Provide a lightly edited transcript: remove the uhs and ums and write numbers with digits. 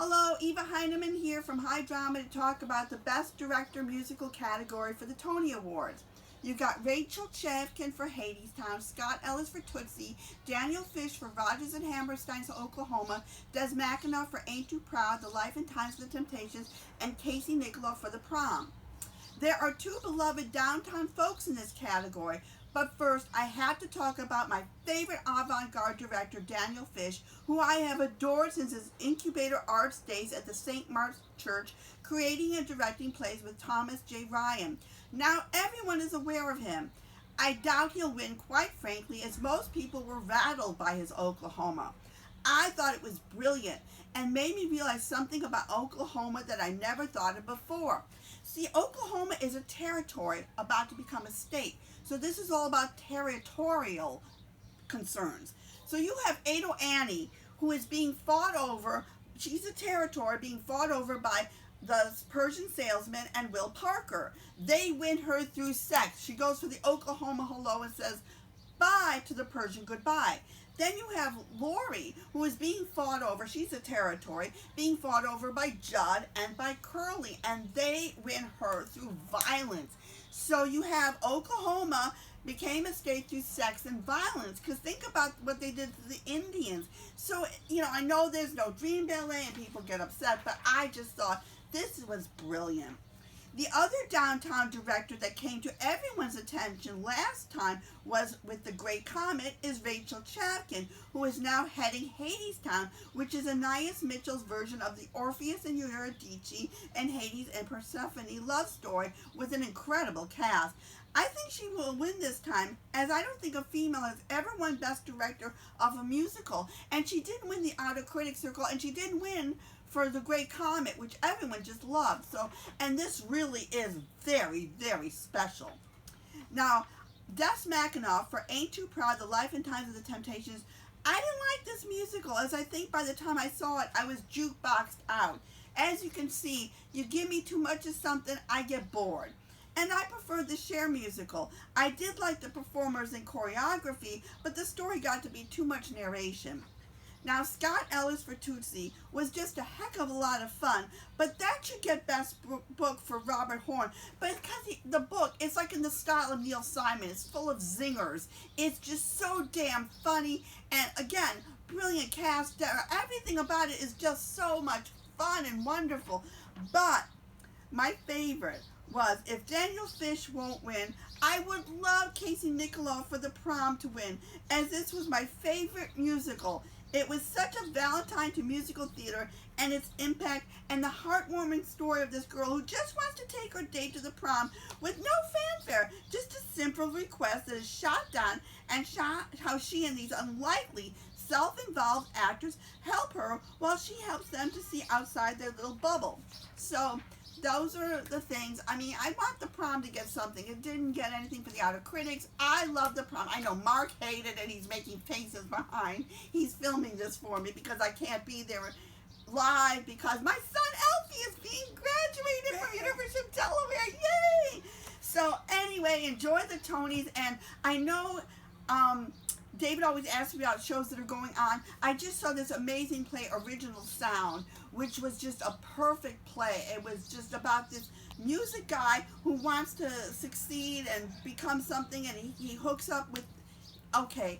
Hello, Eva Heinemann here from High Drama to talk about the Best Director Musical category for the Tony Awards. You got Rachel Chavkin for Hadestown, Scott Ellis for Tootsie, Daniel Fish for Rodgers and Hammerstein's Oklahoma, Des McAnuff for Ain't Too Proud, The Life and Times of the Temptations, and Casey Nicholaw for The Prom. There are two beloved downtown folks in this category, but first I have to talk about my favorite avant-garde director, Daniel Fish, who I have adored since his incubator arts days at the St. Mark's Church, creating and directing plays with Thomas J. Ryan. Now everyone is aware of him. I doubt he'll win, quite frankly, as most people were rattled by his Oklahoma. I thought it was brilliant and made me realize something about Oklahoma that I never thought of before. See, Oklahoma is a territory about to become a state. So this is all about territorial concerns. So you have Ado Annie, who is being fought over. She's a territory being fought over by the Persian salesman and Will Parker. They win her through sex. She goes for the Oklahoma hello and says bye to the Persian goodbye. Then you have Lori, who is being fought over. She's a territory, being fought over by Judd and by Curly, and they win her through violence. So you have Oklahoma became a state through sex and violence, because think about what they did to the Indians. So, I know there's no dream ballet and people get upset, but I just thought this was brilliant. The other downtown director that came to everyone's attention last time was with The Great Comet is Rachel Chavkin, who is now heading Hadestown, which is Anais Mitchell's version of the Orpheus and Eurydice and Hades and Persephone love story with an incredible cast. I think she will win this time, as I don't think a female has ever won Best Director of a musical. And she did win the Outer Critics Circle, and she did win for The Great Comet, which everyone just loved. And this really is very, very special. Now, Des McAnuff for Ain't Too Proud, The Life and Times of the Temptations. I didn't like this musical, as I think by the time I saw it, I was jukeboxed out. As you can see, you give me too much of something, I get bored. And I preferred the Cher musical. I did like the performers and choreography, but the story got to be too much narration. Now, Scott Ellis for Tootsie was just a heck of a lot of fun, but that should get Best Book for Robert Horn. But it's because the book, it's like in the style of Neil Simon. It's full of zingers. It's just so damn funny. And again, brilliant cast. Everything about it is just so much fun and wonderful. But my favorite was, if Daniel Fish won't win, I would love Casey Nicholaw for The Prom to win, as this was my favorite musical. It was such a Valentine to musical theater and its impact, and the heartwarming story of this girl who just wants to take her date to the prom with no fanfare, just a simple request that is shot down, and how she and these unlikely self-involved actors help her while she helps them to see outside their little bubble. So those are the things. I mean, I want The Prom to get something. It didn't get anything for the Outer Critics. I love The Prom. I know Mark hated it. He's making faces behind. He's filming this for me because I can't be there live because my son Elfie is being graduated from University of Delaware. Yay! So anyway, enjoy the Tonys. And I know David always asks me about shows that are going on. I just saw this amazing play, Original Sound, which was just a perfect play. It was just about this music guy who wants to succeed and become something, and he hooks up with, okay,